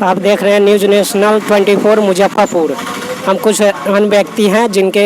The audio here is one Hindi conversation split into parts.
आप देख रहे हैं न्यूज़ नेशनल 24 मुजफ्फरपुर। हम कुछ अन्य व्यक्ति हैं जिनके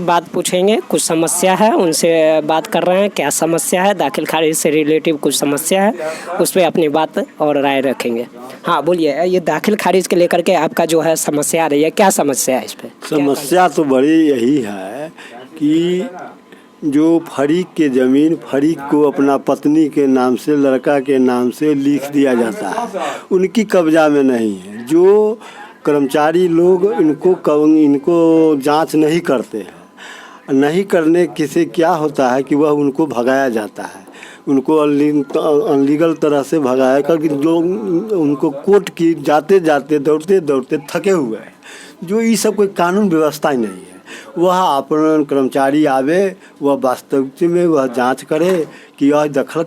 बात पूछेंगे, कुछ समस्या है उनसे बात कर रहे हैं। क्या समस्या है, दाखिल खारिज से रिलेटिव कुछ समस्या है, उस पर अपनी बात और राय रखेंगे। हाँ बोलिए, ये दाखिल खारिज के लेकर के आपका जो है समस्या आ रही है, क्या समस्या है इस पर? समस्या तो बड़ी यही है कि जो फरीक के ज़मीन फरीक को अपना पत्नी के नाम से, लड़का के नाम से लिख दिया जाता है, उनकी कब्जा में नहीं है। जो कर्मचारी लोग इनको जांच नहीं करते हैं, नहीं करने से क्या होता है कि वह उनको भगाया जाता है, उनको अनलीगल तरह से भगाया करके जो उनको कोर्ट की जाते जाते दौड़ते दौड़ते थके हुए हैं। जो ये सब कोई कानून व्यवस्था ही नहीं है। वह अपन कर्मचारी आवे, वह वास्तविक में वह जांच करे कि यह दखल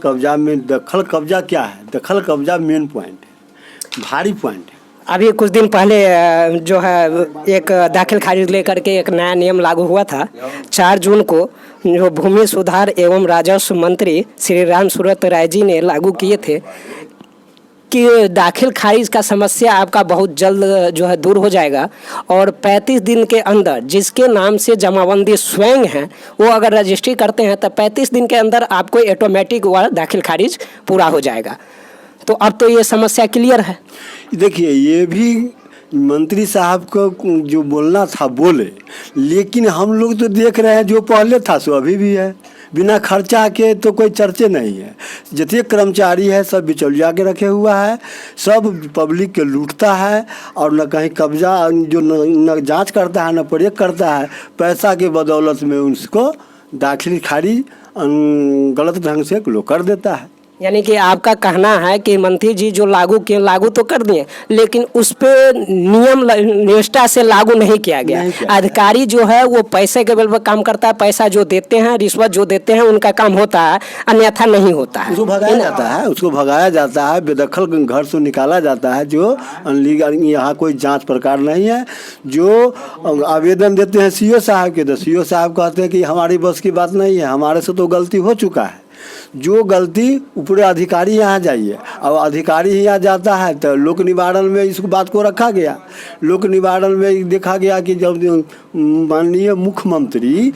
कब्जा क्या है। दखल कब्जा मेन पॉइंट है, भारी पॉइंट है। अभी कुछ दिन पहले जो है एक दाखिल खारिज लेकर के एक नया नियम लागू हुआ था। 4 जून को जो भूमि सुधार एवं राजस्व मंत्री श्री राम सूरत राय जी ने लागू किए थे कि दाखिल खारिज का समस्या आपका बहुत जल्द जो है दूर हो जाएगा और 35 दिन के अंदर जिसके नाम से जमाबंदी स्वयं है वो अगर रजिस्ट्री करते हैं तो 35 दिन के अंदर आपको ऑटोमेटिक वह दाखिल खारिज पूरा हो जाएगा। तो अब तो ये समस्या क्लियर है। देखिए, ये भी मंत्री साहब को जो बोलना था बोले, लेकिन हम लोग तो देख रहे हैं जो पहले था सो अभी भी है। बिना खर्चा के तो कोई चर्चे नहीं है। जितने कर्मचारी है सब बिचौलिया के रखे हुआ है, सब पब्लिक के लूटता है और न कहीं कब्जा, जो न जांच करता है न परेख करता है। पैसा के बदौलत में उसको दाखिल खारिज गलत ढंग से लोग कर देता है। यानी कि आपका कहना है कि मंत्री जी जो लागू तो कर दिए, लेकिन उस पे नियम निष्ठा से लागू नहीं किया गया। अधिकारी जो है वो पैसे के बल पर काम करता है, पैसा जो देते हैं, रिश्वत जो देते हैं उनका काम होता है, अन्यथा नहीं होता है। उसको भगाया जाता है, बेदखल घर से निकाला जाता है। जो अनलीगल, यहाँ कोई जांच प्रकार नहीं है। जो आवेदन देते हैं सीओ साहब के, तो सीओ साहब कहते हैं कि हमारी बस की बात नहीं है, हमारे से तो गलती हो चुका है। जो गलती ऊपरी अधिकारी यहाँ जाइए, अब अधिकारी ही यहाँ जाता है तो लोक निवारण में इस बात को रखा गया। लोक निवारण में देखा गया कि जब माननीय मुख्यमंत्री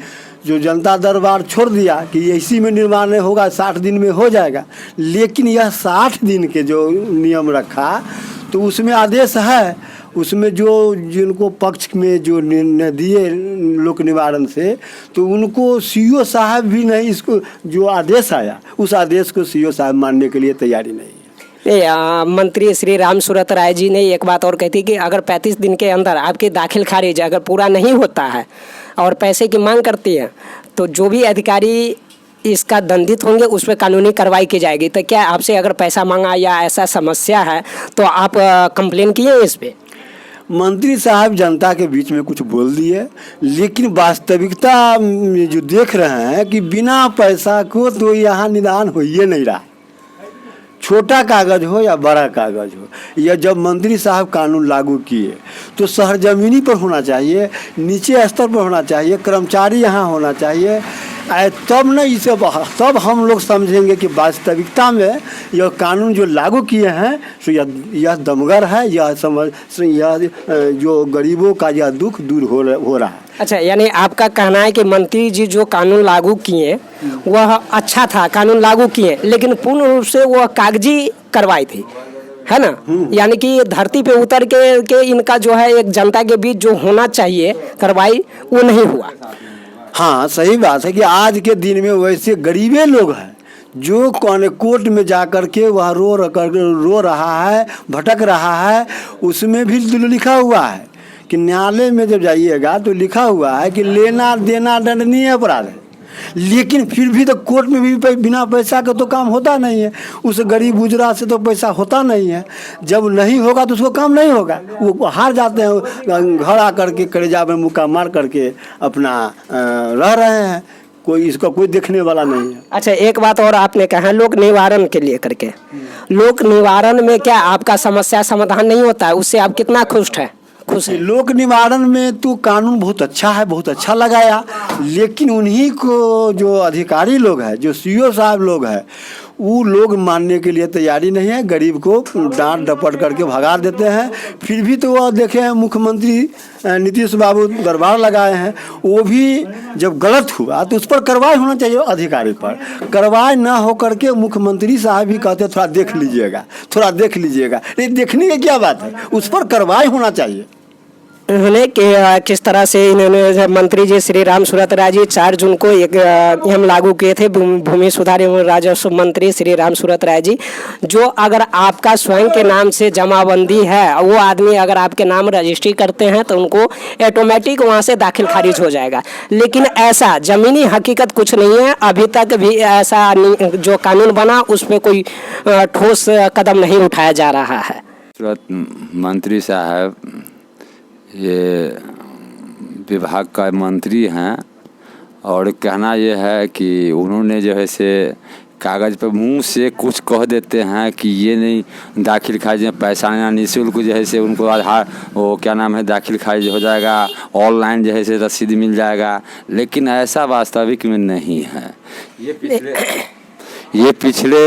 जो जनता दरबार छोड़ दिया कि इसी में निर्माण होगा, 60 दिन में हो जाएगा, लेकिन यह 60 दिन के जो नियम रखा तो उसमें आदेश है, उसमें जो जिनको पक्ष में जो निर्णय दिए लोक निवारण से, तो उनको सीओ साहब भी नहीं, इसको जो आदेश आया उस आदेश को सीओ साहब मानने के लिए तैयारी नहीं है। मंत्री श्री राम सूरत राय जी ने एक बात और कही थी कि अगर 35 दिन के अंदर आपकी दाखिल खारिज अगर पूरा नहीं होता है और पैसे की मांग करती है तो जो भी अधिकारी इसका दंडित होंगे उस पर कानूनी कार्रवाई की जाएगी। तो क्या आपसे अगर पैसा मांगा या ऐसा समस्या है तो आप कंप्लेन किए इस पर? मंत्री साहब जनता के बीच में कुछ बोल दिए, लेकिन वास्तविकता में जो देख रहे हैं कि बिना पैसा को तो यहाँ निदान हो ही नहीं रहा। छोटा कागज हो या बड़ा कागज हो, या जब मंत्री साहब कानून लागू किए तो सरजमीनी पर होना चाहिए, नीचे स्तर पर होना चाहिए, कर्मचारी यहाँ होना चाहिए। तब न इसे, तब हम लोग समझेंगे कि वास्तविकता में यह कानून जो लागू किए हैं तो यह दमगर है, यह जो गरीबों का यह दुख दूर हो रहा है। अच्छा, यानी आपका कहना है कि मंत्री जी जो कानून लागू किए वह अच्छा था, कानून लागू किए, लेकिन पूर्ण रूप से वह कागजी कार्रवाई थी, है ना? यानी कि धरती पे उतर के इनका जो है एक जनता के बीच जो होना चाहिए कार्रवाई वो नहीं हुआ। हाँ, सही बात है कि आज के दिन में वैसे गरीबे लोग हैं जो कोर्ट में जा कर के वहाँ रो रहा है, भटक रहा है। उसमें भी लिखा हुआ है कि न्यायालय में जब जाइएगा तो लिखा हुआ है कि लेना देना दंडनीय अपराध है, लेकिन फिर भी तो कोर्ट में भी बिना पैसा का तो काम होता नहीं है। उस गरीब गुजरा से तो पैसा होता नहीं है। जब नहीं होगा तो उसको काम नहीं होगा, वो हार जाते हैं, घर आकर के कलेजा में मुक्का मार करके अपना रह रहे हैं। इसका कोई देखने वाला नहीं है। अच्छा, एक बात और आपने कहा लोक निवारण के लिए करके, लोक निवारण में क्या आपका समस्या समाधान नहीं होता है? उससे आप कितना खुश हैं? खुश है। लोक निवारण में तो कानून बहुत अच्छा है, बहुत अच्छा लगाया, लेकिन उन्हीं को जो अधिकारी लोग हैं, जो सीओ साहब लोग हैं, वो लोग मानने के लिए तैयारी नहीं है। गरीब को डांट डपट करके भगा देते हैं। फिर भी तो वह देखे हैं मुख्यमंत्री नीतीश बाबू दरबार लगाए हैं, वो भी जब गलत हुआ तो उस पर कार्रवाई होना चाहिए। अधिकारी पर कार्रवाई ना हो करके मुख्यमंत्री साहब भी कहते थोड़ा देख लीजिएगा, थोड़ा देख लीजिएगा। ये देखने की क्या बात है, उस पर कार्रवाई होना चाहिए। उन्होंने किस तरह से इन्होंने मंत्री जी श्री राम सूरत राय जी 4 जून को एक नियम लागू किए थे। भूमि सुधार एवं राजस्व मंत्री श्री राम सूरत राय जी, जो अगर आपका स्वयं के नाम से जमाबंदी है, वो आदमी अगर आपके नाम रजिस्ट्री करते हैं तो उनको ऑटोमेटिक वहाँ से दाखिल खारिज हो जाएगा। लेकिन ऐसा ज़मीनी हकीकत कुछ नहीं है। अभी तक भी ऐसा जो कानून बना उस पर कोई ठोस कदम नहीं उठाया जा रहा है। मंत्री साहब ये विभाग का मंत्री हैं और कहना ये है कि उन्होंने जो है से कागज़ पर मुंह से कुछ कह देते हैं कि ये नहीं दाखिल खारिज में पैसा निःशुल्क जो है से उनको आधार वो क्या नाम है दाखिल खारिज हो जाएगा, ऑनलाइन जो है से रसीद मिल जाएगा। लेकिन ऐसा वास्तविक में नहीं है। ये पिछले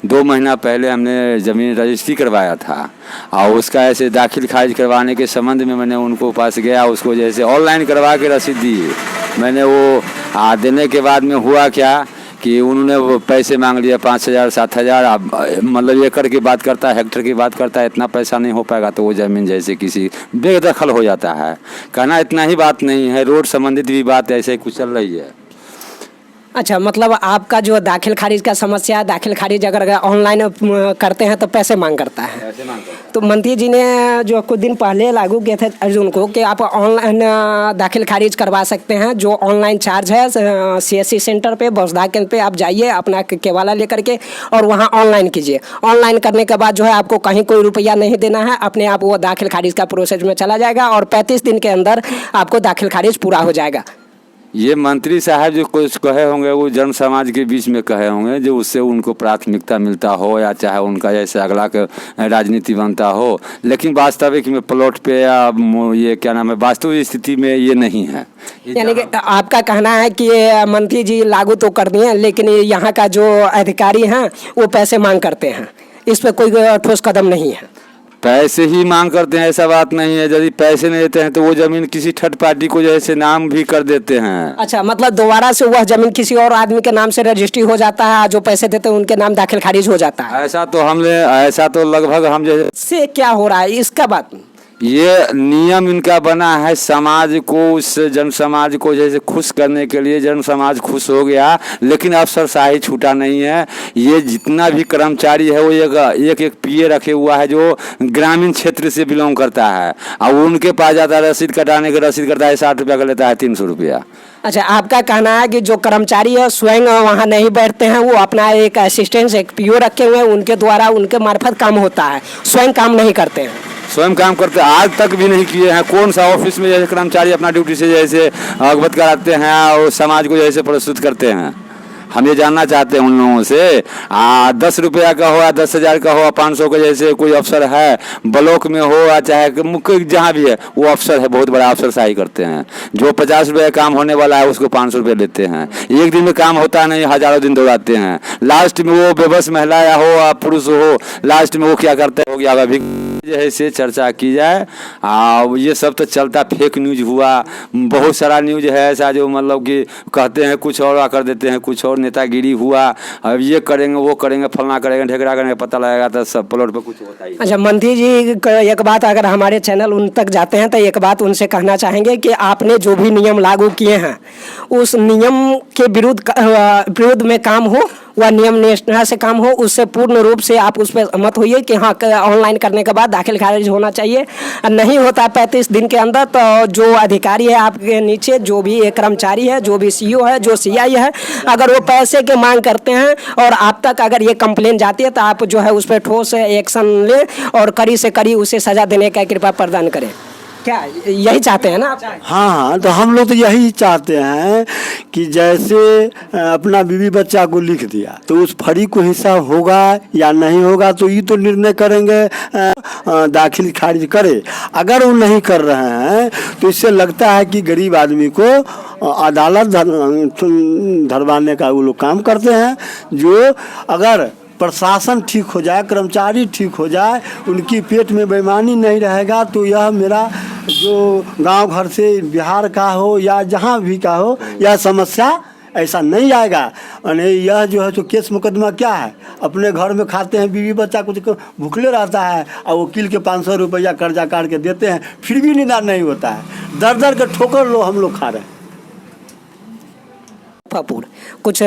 2 महीना पहले हमने ज़मीन रजिस्ट्री करवाया था और उसका ऐसे दाखिल खारिज करवाने के संबंध में मैंने उनको पास गया, उसको जैसे ऑनलाइन करवा के रसीद दी। मैंने वो देने के बाद में हुआ क्या कि उन्होंने वो पैसे मांग लिया 5,000 7,000। मतलब एकड़ की बात करता है, हेक्टर की बात करता है, इतना पैसा नहीं हो पाएगा तो वो ज़मीन जैसे किसी बेदखल हो जाता है। कहना इतना ही बात नहीं है, रोड संबंधित भी बात ऐसे ही कुछ चल रही है। अच्छा, मतलब आपका जो दाखिल खारिज का समस्या है, दाखिल खारिज अगर ऑनलाइन करते हैं तो पैसे मांग करता है। तो मंत्री जी ने जो कुछ दिन पहले लागू किए थे अर्जुन को कि आप ऑनलाइन दाखिल खारिज करवा सकते हैं। जो ऑनलाइन चार्ज है CSC सेंटर पे बसदा केंद्र पे आप जाइए अपना केवाला लेकर के और वहाँ ऑनलाइन कीजिए। ऑनलाइन करने के बाद जो है आपको कहीं कोई रुपया नहीं देना है, अपने आप वो दाखिल खारिज का प्रोसेस में चला जाएगा और 35 दिन के अंदर आपको दाखिल खारिज पूरा हो जाएगा। ये मंत्री साहब जो कुछ कहे होंगे वो जन समाज के बीच में कहे होंगे, जो उससे उनको प्राथमिकता मिलता हो या चाहे उनका जैसे अगला के राजनीति बनता हो। लेकिन वास्तविक में प्लॉट पे या ये क्या नाम है वास्तविक स्थिति में ये नहीं है। यानी कि आपका कहना है कि ये मंत्री जी लागू तो कर दिए लेकिन यहाँ का जो अधिकारी हैं वो पैसे मांग करते हैं, इस पर कोई ठोस कदम नहीं है। पैसे ही मांग करते हैं, ऐसा बात नहीं है। यदि पैसे नहीं देते हैं तो वो जमीन किसी थर्ड पार्टी को जैसे नाम भी कर देते हैं। अच्छा, मतलब दोबारा से वह जमीन किसी और आदमी के नाम से रजिस्ट्री हो जाता है, जो पैसे देते हैं उनके नाम दाखिल खारिज हो जाता है। ऐसा तो लगभग हम जैसे क्या हो रहा है इसका बात ये नियम इनका बना है समाज को, उस जन समाज को जैसे खुश करने के लिए। जन समाज खुश हो गया लेकिन अफसरशाही छूटा नहीं है। ये जितना भी कर्मचारी है वो एक PA रखे हुआ है जो ग्रामीण क्षेत्र से बिलोंग करता है और उनके पास जाता है रसीद कटाने के, रसीद करता है 60 रुपया का लेता है 300 रुपया। अच्छा, आपका कहना है कि जो कर्मचारी है स्वयं वहाँ नहीं बैठते हैं, वो अपना एक असिस्टेंट एक PO रखे हुए हैं, उनके द्वारा उनके मार्फत काम होता है, स्वयं काम नहीं करते हैं। स्वयं काम करते आज तक भी नहीं किए हैं। कौन सा ऑफिस में जैसे कर्मचारी अपना ड्यूटी से जैसे अवगत कराते हैं और समाज को जैसे प्रस्तुत करते हैं। हम ये जानना चाहते हैं उन लोगों से 10 रुपया का हो या 10,000 का हो या 500 का, जैसे कोई अफसर है ब्लॉक में हो या चाहे मुख्य जहाँ भी है वो अफसर है, बहुत बड़ा अफसरशाही करते हैं। जो 50 रुपये काम होने वाला है उसको 500 रुपये लेते हैं। एक दिन में काम होता नहीं, हजारों दिन दौड़ाते हैं। लास्ट में वो बेबस महिला या हो या पुरुष हो, लास्ट में वो क्या करते हो गया अभी जैसे चर्चा की जाए। ये सब तो चलता फेक न्यूज हुआ। बहुत सारा न्यूज है ऐसा जो मतलब कि कहते हैं कुछ और कर देते हैं कुछ और, नेतागिरी हुआ। अब ये करेंगे वो करेंगे, फलना करेंगे ढेकड़ा करेंगे, पता लगेगा तो सब प्लॉट पे कुछ होता ही। अच्छा, मंत्री जी एक बात अगर हमारे चैनल उन तक जाते हैं तो एक बात उनसे कहना चाहेंगे कि आपने जो भी नियम लागू किए हैं उस नियम के विरुद्ध में काम हो, वह नियम निष्ठा से काम हो, उससे पूर्ण रूप से आप उस पर सहमत होइए कि हाँ ऑनलाइन करने के बाद दाखिल खारिज होना चाहिए। नहीं होता 35 दिन के अंदर तो जो अधिकारी है आपके नीचे, जो भी कर्मचारी है, जो भी CO है, जो CI है, अगर वो पैसे के मांग करते हैं और आप तक अगर ये कंप्लेन जाती है तो आप जो है उस पर ठोस एक्शन लें और कड़ी से कड़ी उसे सजा देने का कृपा प्रदान करें। क्या यही चाहते हैं ना आप? हाँ, तो हम लोग तो यही चाहते हैं कि जैसे अपना बीवी बच्चा को लिख दिया तो उस फरी को हिस्सा होगा या नहीं होगा तो ये तो निर्णय करेंगे दाखिल खारिज करे। अगर वो नहीं कर रहे हैं तो इससे लगता है कि गरीब आदमी को अदालत धरवाने का वो लोग काम करते हैं। जो अगर प्रशासन ठीक हो जाए, कर्मचारी ठीक हो जाए, उनकी पेट में बेईमानी नहीं रहेगा, तो यह मेरा जो गांव घर से बिहार का हो या जहां भी का हो, यह समस्या ऐसा नहीं आएगा। और यह जो है तो केस मुकदमा क्या है, अपने घर में खाते हैं, बीवी बच्चा कुछ भूखले रहता है और वकील के 500 रुपया कर्जा काट के देते हैं, फिर भी निदान नहीं होता है। दर दर के ठोकर लो हम लोग खा रहे हैं। मुजफ्फरपुर कुछ